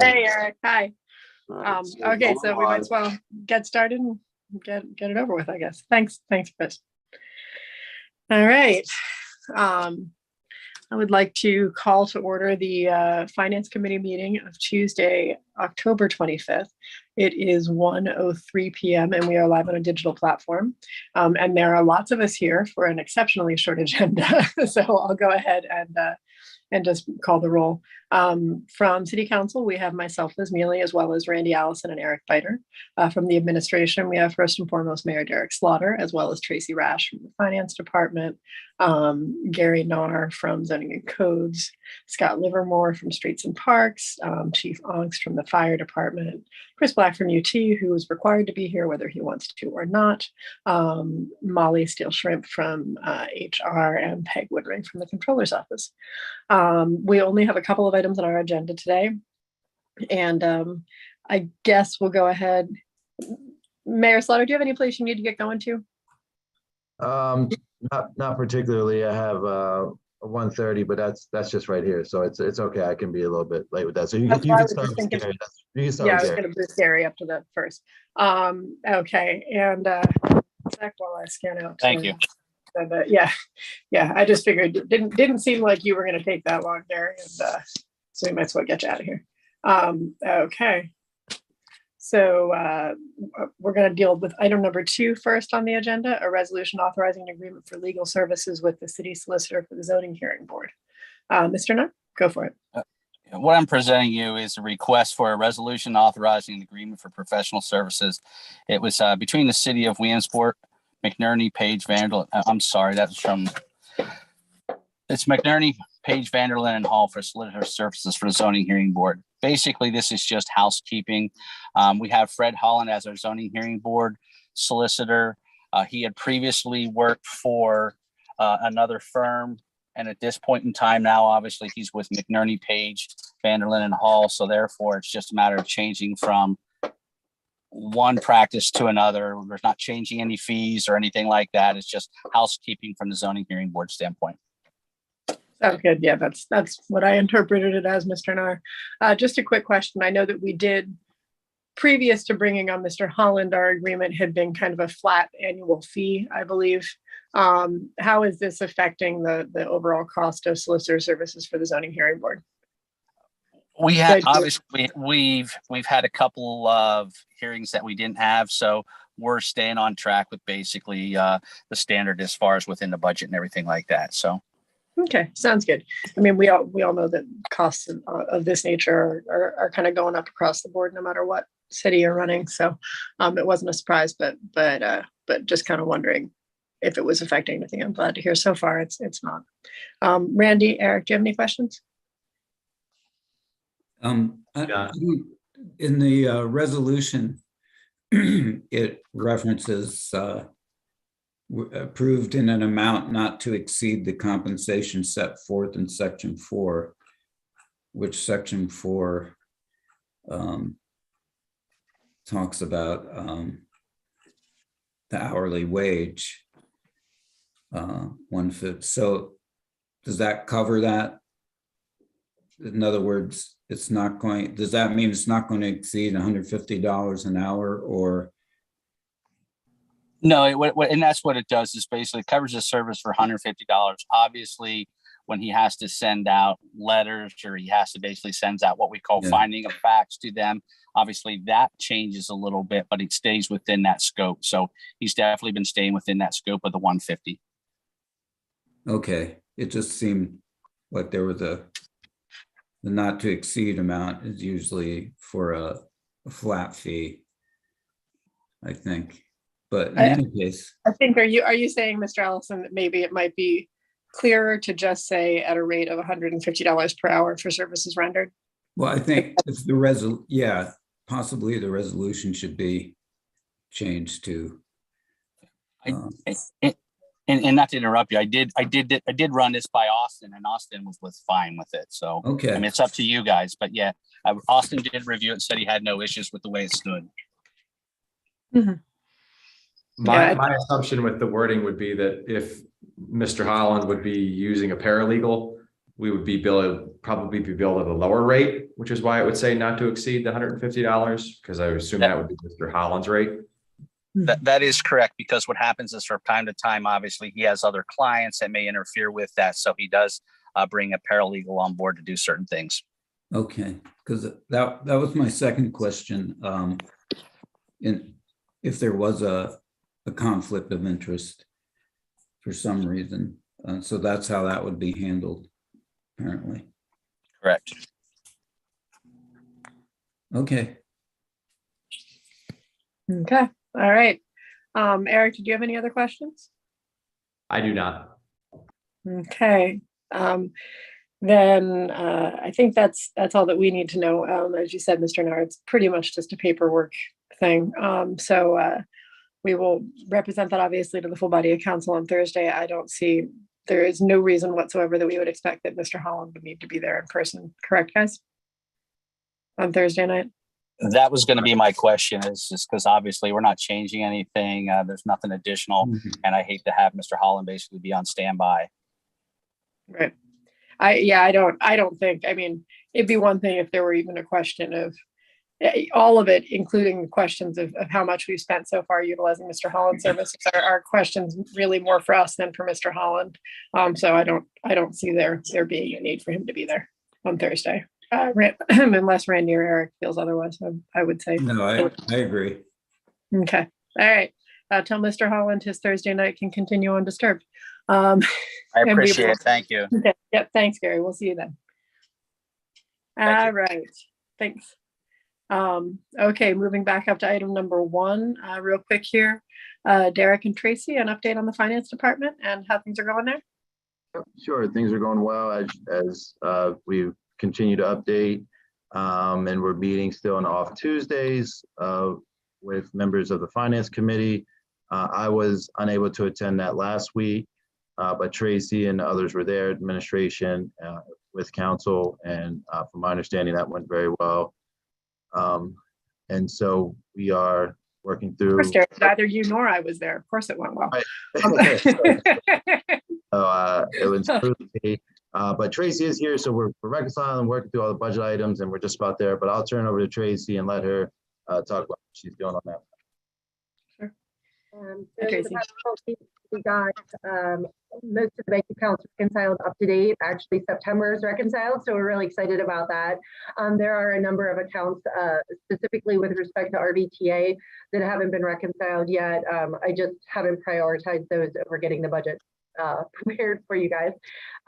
Hey, Eric. Hi. Okay, so we might as well get started and get it over with, I guess. Thanks, Chris. All right. I would like to call to order the Finance Committee meeting of Tuesday, October 25th. It is 1:03 p.m. and we are live on a digital platform. And there are lots of us here for an exceptionally short agenda. So I'll go ahead and just call the roll. From City Council, we have myself, Liz Mealy, as well as Randy Allison and Eric Biter. From the administration, we have first and foremost Mayor Derek Slaughter, as well as Tracy Rash from the Finance Department, Gary Narr from Zoning and Codes, Scott Livermore from Streets and Parks, Chief Ongst from the Fire Department, Chris Black from UT, who is required to be here whether he wants to or not, Molly Steele Shrimp from HR, and Peg Woodring from the Controller's Office. We only have a couple of items on our agenda today, and I guess we'll go ahead. Mayor Slaughter, do you have any place you need to get going to? Not particularly. I have 1:30, but that's just right here, so it's okay. I can be a little bit late with that. So you can start with Gary. Yeah, I was going to boost Gary up to that first. Okay, and Zach, while I scan out. Thank you. Yeah. I just figured it didn't seem like you were going to take that long there, and so we might as well get you out of here. Okay. So we're going to deal with item number 2 first on the agenda, a resolution authorizing an agreement for legal services with the city solicitor for the zoning hearing board. Mr. Nutt, go for it. What I'm presenting you is a request for a resolution authorizing an agreement for professional services. It was between the city of Williamsport, McNerney, Page, Vandal. I'm sorry, that's from, it's McNerney, Page, Vanderlyn, and Hall for solicitor services for the zoning hearing board. Basically, this is just housekeeping. We have Fred Holland as our zoning hearing board solicitor. He had previously worked for another firm, and at this point in time now, obviously, he's with McNerney, Page, Vanderlyn, and Hall. So therefore, it's just a matter of changing from one practice to another. We're not changing any fees or anything like that. It's just housekeeping from the zoning hearing board standpoint. Sounds good. Yeah, that's what I interpreted it as, Mr. Narr. Just a quick question. I know that we did, previous to bringing on Mr. Holland, our agreement had been kind of a flat annual fee, I believe. How is this affecting the overall cost of solicitor services for the zoning hearing board? We had obviously we've had a couple of hearings that we didn't have, so we're staying on track with basically the standard as far as within the budget and everything like that. So. Okay, sounds good. I mean, we all know that costs of this nature are kind of going up across the board, no matter what city you're running. So it wasn't a surprise, but just kind of wondering if it was affecting anything. I'm glad to hear so far it's not. Randy, Eric, do you have any questions? In the resolution, it references approved in an amount not to exceed the compensation set forth in section 4, which section 4 talks about the hourly wage, 1/5. So does that cover that? In other words, it's not going, does that mean it's not going to exceed $150 an hour, or? No, and that's what it does, is basically covers the service for $150. Obviously, when he has to send out letters, or he has to basically sends out what we call finding of facts to them, obviously that changes a little bit, but it stays within that scope. So he's definitely been staying within that scope of the 150. Okay, it just seemed like there was the not to exceed amount is usually for a flat fee, I think. But in any case, I think, are you saying, Mr. Allison, that maybe it might be clearer to just say at a rate of $150 per hour for services rendered? Well, I think if possibly the resolution should be changed to. And not to interrupt you, I did run this by Austin, and Austin was fine with it. So okay, I mean, it's up to you guys, but yeah, Austin did review it and said he had no issues with the way it stood. Mm-hmm. My assumption with the wording would be that if Mr. Holland would be using a paralegal, we would be probably be billed at a lower rate, which is why it would say not to exceed the $150, because I would assume that would be Mr. Holland's rate. That is correct, because what happens is from time to time, obviously, he has other clients that may interfere with that. So he does bring a paralegal on board to do certain things. Okay, because that was my second question. If there was a conflict of interest for some reason, so that's how that would be handled, apparently. Correct. Okay. Okay, all right. Eric, did you have any other questions? I do not. Okay, then I think that's all that we need to know. As you said, Mr. Nard, it's pretty much just a paperwork thing. So we will represent that obviously to the full body of council on Thursday. There is no reason whatsoever that we would expect that Mr. Holland would need to be there in person. Correct, guys? On Thursday night? That was going to be my question, is just because obviously we're not changing anything. There's nothing additional. And I hate to have Mr. Holland basically be on standby. Right. I don't think, I mean, it'd be one thing if there were even a question of all of it, including the questions of how much we've spent so far utilizing Mr. Holland's services are questions really more for us than for Mr. Holland. So I don't see there being a need for him to be there on Thursday. Unless Randy or Eric feels otherwise, I would say. No, I agree. Okay. All right. Tell Mr. Holland his Thursday night can continue undisturbed. I appreciate it. Thank you. Okay. Yep. Thanks, Gary. We'll see you then. All right. Thanks. Okay. Moving back up to item number 1, real quick here. Derek and Tracy, an update on the finance department and how things are going there. Sure, things are going well as we continue to update, and we're meeting still on off Tuesdays with members of the finance committee. I was unable to attend that last week, but Tracy and others were there, administration with council, and from my understanding, that went very well. And so we are working through. Of course, Derek, neither you nor I was there. Of course, it went well. It was truly, but Tracy is here, so we're reconciling, working through all the budget items, and we're just about there. But I'll turn it over to Tracy and let her talk about what she's doing on that. Sure. So the past 12 weeks, we got most of the bank accounts reconciled up to date. Actually, September is reconciled, so we're really excited about that. There are a number of accounts, specifically with respect to RVTA, that haven't been reconciled yet. I just haven't prioritized those over getting the budget prepared for you guys.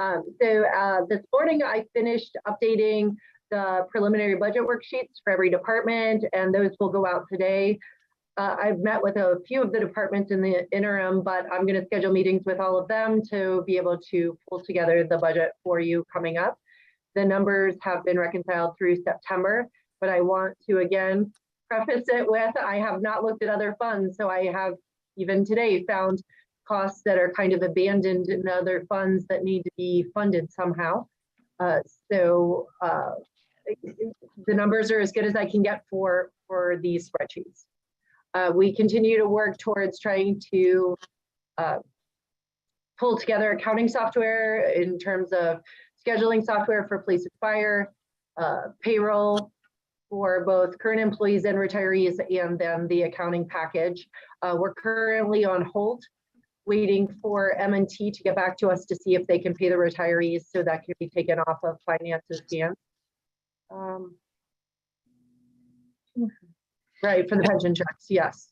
So this morning I finished updating the preliminary budget worksheets for every department, and those will go out today. I've met with a few of the departments in the interim, but I'm going to schedule meetings with all of them to be able to pull together the budget for you coming up. The numbers have been reconciled through September, but I want to again preface it with I have not looked at other funds. So I have even today found costs that are kind of abandoned in other funds that need to be funded somehow. So the numbers are as good as I can get for these spreadsheets. We continue to work towards trying to pull together accounting software in terms of scheduling software for police and fire, payroll for both current employees and retirees, and then the accounting package. We're currently on hold, waiting for M&T to get back to us to see if they can pay the retirees so that can be taken off of finance's hands. Right, for the pension checks, yes.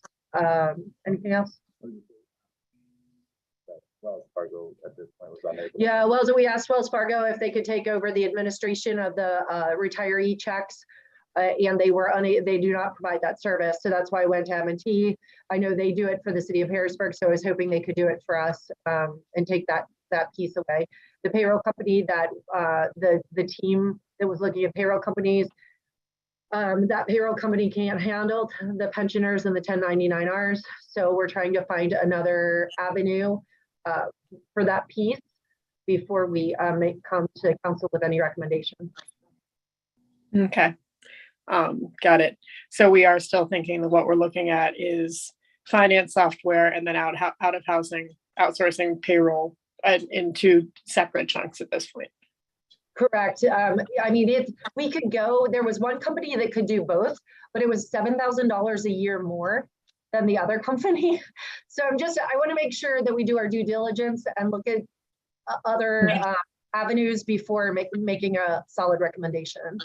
Anything else? Wells Fargo at this point was unable. Yeah, Wells, we asked Wells Fargo if they could take over the administration of the retiree checks, and they do not provide that service. So that's why I went to M&T. I know they do it for the city of Harrisburg, so I was hoping they could do it for us and take that piece away. The payroll company that the team that was looking at payroll companies, that payroll company can't handle the pensioners and the 1099-Rs. So we're trying to find another avenue for that piece before we come to council with any recommendations. Okay. Got it. So we are still thinking that what we're looking at is finance software and then out of housing, outsourcing payroll in 2 separate chunks at this point. Correct. I mean, we could go, there was one company that could do both, but it was $7,000 a year more than the other company. So I want to make sure that we do our due diligence and look at other avenues before making a solid recommendation.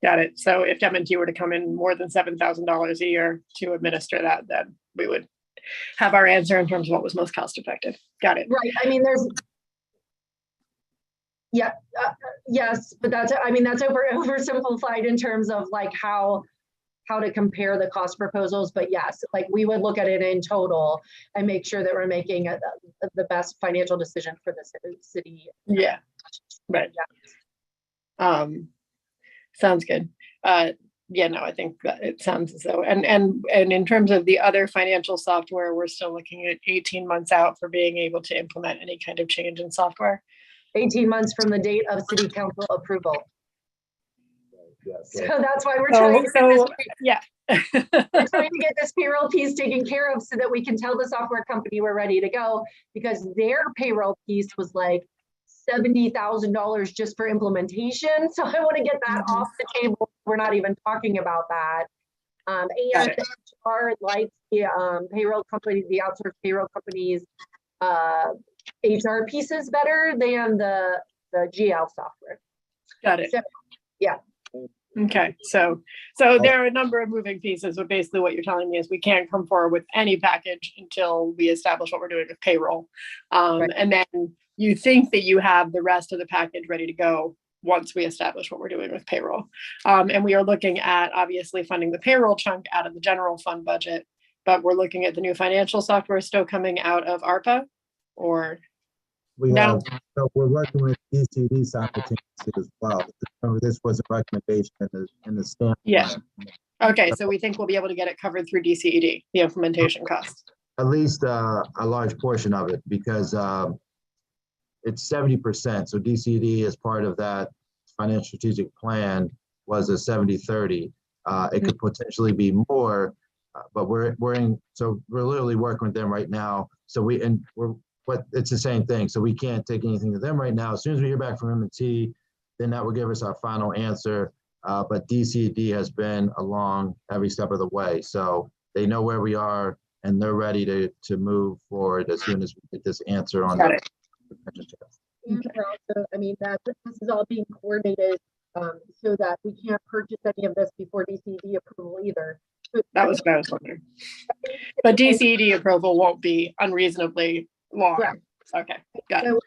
Got it. So if M&T were to come in more than $7,000 a year to administer that, then we would have our answer in terms of what was most cost effective. Got it. Right. I mean, yes, but that's oversimplified in terms of like how to compare the cost proposals. But yes, like we would look at it in total and make sure that we're making the best financial decision for the city. Yeah. Right. Yeah. Sounds good. Yeah, no, I think that it sounds as though, and in terms of the other financial software, we're still looking at 18 months out for being able to implement any kind of change in software. 18 months from the date of city council approval. Yes. So that's why we're trying We're trying to get this payroll piece taken care of so that we can tell the software company we're ready to go, because their payroll piece was like $70,000 just for implementation. So I want to get that off the table. We're not even talking about that. And HR, like the payroll companies, the outsourced payroll companies, HR pieces better than the GL software. Got it. So, yeah. Okay, so there are a number of moving pieces, but basically what you're telling me is we can't come forward with any package until we establish what we're doing with payroll. Right. And then you think that you have the rest of the package ready to go once we establish what we're doing with payroll. And we are looking at obviously funding the payroll chunk out of the general fund budget, but we're looking at the new financial software still coming out of ARPA, or no? So we're working with DCD simultaneously as well. Remember, this was a recommendation in the stamp. Yeah. plan. Okay, so we think we'll be able to get it covered through DCED, the implementation costs. At least a large portion of it, because it's 70%. So DCD, as part of that financial strategic plan, was a 70-30. It could potentially be more, but we're literally working with them right now. But it's the same thing. So we can't take anything to them right now. As soon as we hear back from M&T, then that will give us our final answer. But DCD has been along every step of the way. So they know where we are and they're ready to move forward as soon as we get this answer on Got it. And we're also, I mean, that this is all being coordinated so that we can't purchase any of this before DCD approval either. So That was what I was wondering. But DCED approval won't be unreasonably long. Correct. Okay, got it. So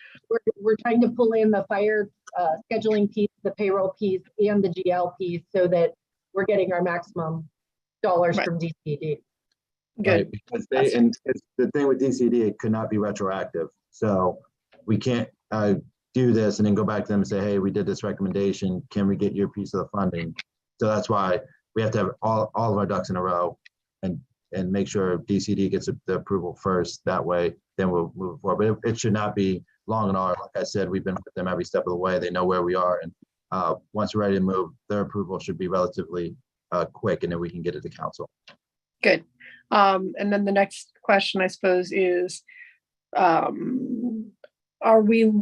we're trying to pull in the fire scheduling piece, the payroll piece, and the GL piece so that we're getting our maximum dollars Right. from DCD. Good. Right, because the thing with DCD, it could not be retroactive. So we can't do this and then go back to them and say, hey, we did this recommendation. Can we get your piece of the funding? So that's why we have to have all of our ducks in a row and make sure DCD gets the approval first. That way, then we'll move forward. But it should not be long and hard. Like I said, we've been with them every step of the way. They know where we are. And once we're ready to move, their approval should be relatively quick, and then we can get it to council. Good. And then the next question, I suppose, is, are we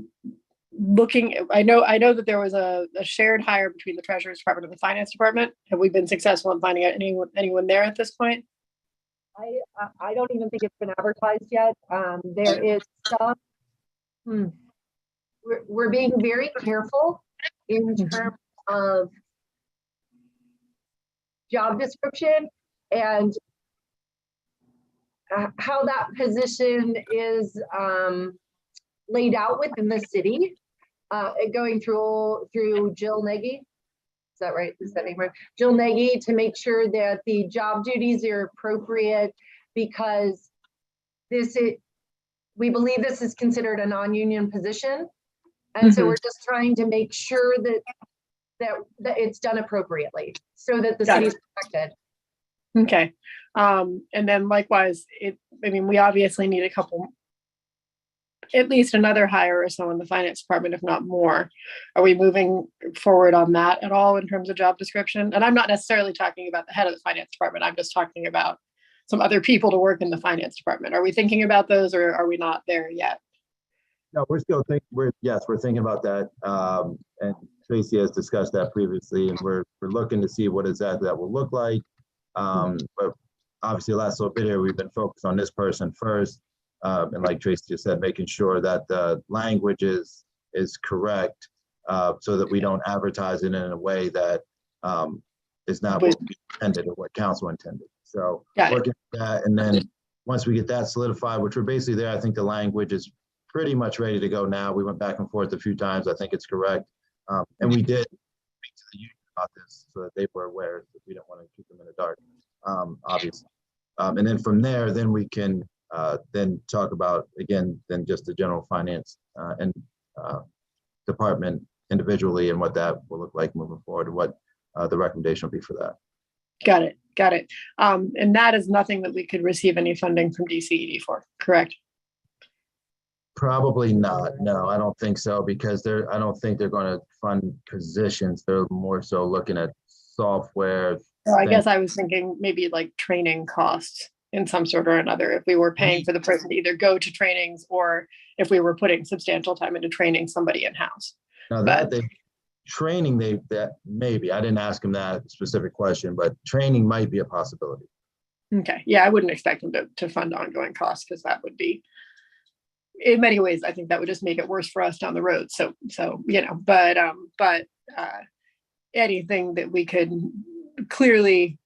looking, I know that there was a shared hire between the Treasurer's Department and the Finance Department. Have we been successful in finding out anyone there at this point? I don't even think it's been advertised yet. There is some, we're being very careful in terms of job description and how that position is laid out within the city, going through Jill Nagy. Is that right? Is that name right? Jill Nagy, to make sure that the job duties are appropriate, because we believe this is considered a non-union position. And so we're just trying to make sure that it's done appropriately so that the city is protected. Okay. And then likewise, we obviously need at least another hire or so in the Finance Department, if not more. Are we moving forward on that at all in terms of job description? And I'm not necessarily talking about the head of the Finance Department. I'm just talking about some other people to work in the Finance Department. Are we thinking about those, or are we not there yet? No, we're still thinking, we're thinking about that. And Tracy has discussed that previously, and we're looking to see what exactly that will look like. But obviously, the last little bit here, we've been focused on this person first. And like Tracy just said, making sure that the language is correct, so that we don't advertise it in a way that is not what we intended or what council intended. So working at that, and then once we get that solidified, which we're basically there, I think the language is pretty much ready to go now. We went back and forth a few times. I think it's correct. And we did speak to the union about this so that they were aware that we don't want to keep them in the dark, obviously. And then from there, then we can then talk about, again, then just the general finance and department individually and what that will look like moving forward and what the recommendation will be for that. Got it. Got it. And that is nothing that we could receive any funding from DCED for, correct? Probably not. No, I don't think so, because I don't think they're going to fund positions. They're more so looking at software. So I guess I was thinking maybe like training costs in some sort or another, if we were paying for the person to either go to trainings or if we were putting substantial time into training somebody in-house. Now that training, that maybe, I didn't ask him that specific question, but training might be a possibility. Okay. Yeah, I wouldn't expect them to fund ongoing costs, because that would be, in many ways, I think that would just make it worse for us down the road. So, you know, but anything that we could clearly,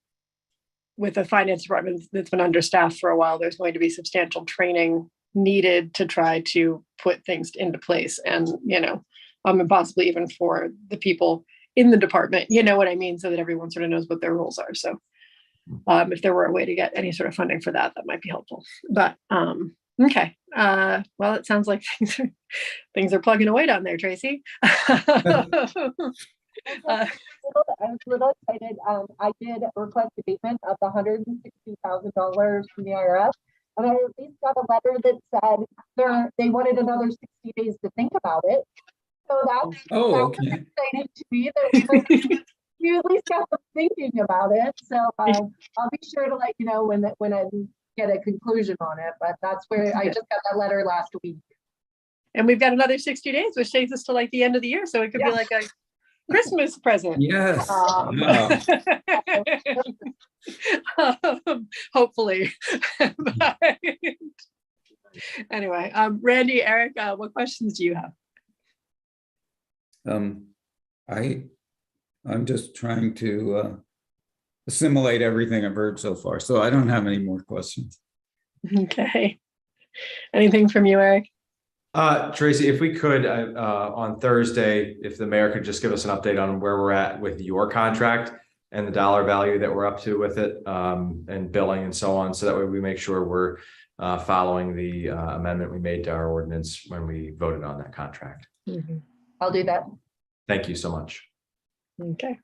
with the finance department that's been understaffed for a while, there's going to be substantial training needed to try to put things into place. And, you know, and possibly even for the people in the department, you know what I mean? So that everyone sort of knows what their roles are. So if there were a way to get any sort of funding for that, that might be helpful. But okay. Well, it sounds like things are plugging away down there, Tracy. I was a little excited. I did request abatement of the $160,000 from the IRS, and I at least got a letter that said they wanted another 60 days to think about it. So that was exciting to me that we at least got them thinking about it. So I'll be sure to let you know when I get a conclusion on it. But that's where I just got that letter last week. And we've got another 60 days, which takes us to like the end of the year. So it could be like a Christmas present. Yes. Hopefully. Anyway, Randy, Eric, what questions do you have? I'm just trying to assimilate everything I've heard so far, so I don't have any more questions. Okay. Anything from you, Eric? Tracy, if we could, on Thursday, if the mayor could just give us an update on where we're at with your contract and the dollar value that we're up to with it, and billing and so on, so that way we make sure we're following the amendment we made to our ordinance when we voted on that contract. Mm-hmm. I'll do that. Thank you so much. Okay.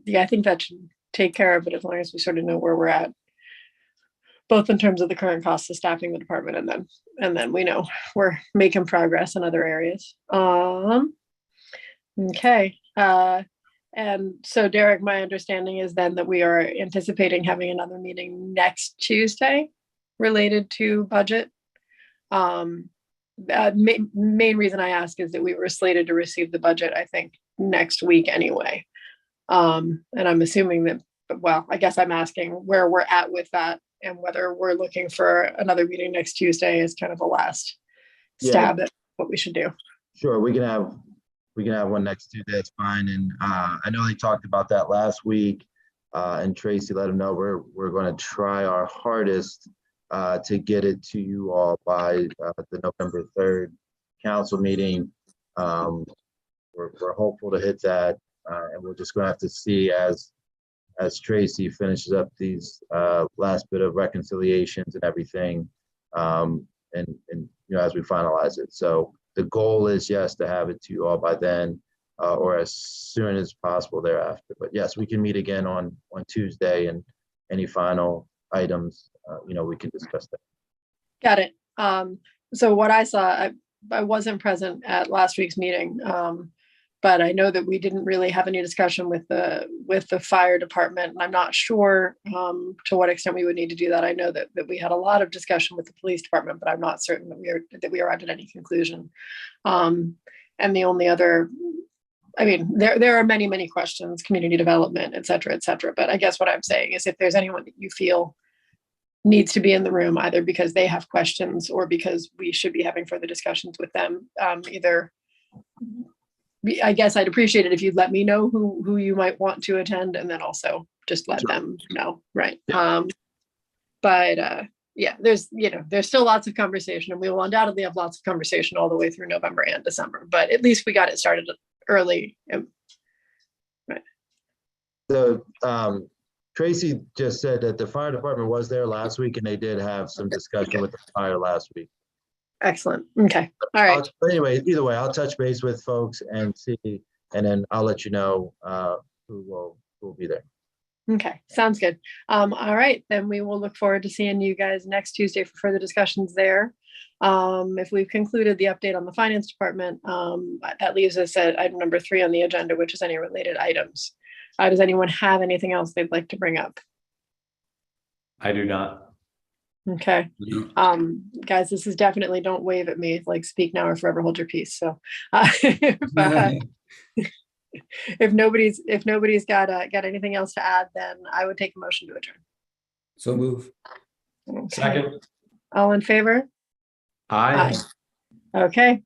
Yeah, I think that should take care of it, as long as we sort of know where we're at, both in terms of the current costs of staffing the department, and then we know we're making progress in other areas. Okay. And so Derek, my understanding is then that we are anticipating having another meeting next Tuesday related to budget. Main reason I ask is that we were slated to receive the budget, I think, next week anyway. And I'm assuming that, well, I guess I'm asking where we're at with that and whether we're looking for another meeting next Tuesday as kind of a last stab at what we should do. Sure, we can have one next Tuesday. That's fine. And I know they talked about that last week, and Tracy let them know we're going to try our hardest to get it to you all by the November 3rd council meeting. We're hopeful to hit that, and we're just going to have to see as Tracy finishes up these last bit of reconciliations and everything, and you know, as we finalize it. So the goal is, yes, to have it to you all by then, or as soon as possible thereafter. But yes, we can meet again on Tuesday, and any final items, you know, we can discuss that. Got it. So what I saw, I wasn't present at last week's meeting, But I know that we didn't really have any discussion with the fire department, and I'm not sure to what extent we would need to do that. I know that we had a lot of discussion with the police department, but I'm not certain that we arrived at any conclusion. And the only other, I mean, there are many questions, community development, et cetera, et cetera. But I guess what I'm saying is if there's anyone that you feel needs to be in the room, either because they have questions or because we should be having further discussions with them, I guess I'd appreciate it if you'd let me know who you might want to attend, and then also just let them know, right? Yeah. Yeah, there's still lots of conversation, and we will undoubtedly have lots of conversation all the way through November and December, but at least we got it started early. Right. Tracy just said that the fire department was there last week and they did have some discussion with the fire last week. Excellent. Okay. All right. Anyway, either way, I'll touch base with folks and see, and then I'll let you know who will be there. Okay. Sounds good. All right. Then we will look forward to seeing you guys next Tuesday for further discussions there. If we've concluded the update on the finance department, that leaves us at item number 3 on the agenda, which is any related items. Does anyone have anything else they'd like to bring up? I do not. Okay. Guys, this is definitely, don't wave at me, like speak now or forever hold your peace. So if nobody's got anything else to add, then I would take a motion to adjourn. So move. Okay. Second. All in favor? Aye. Okay.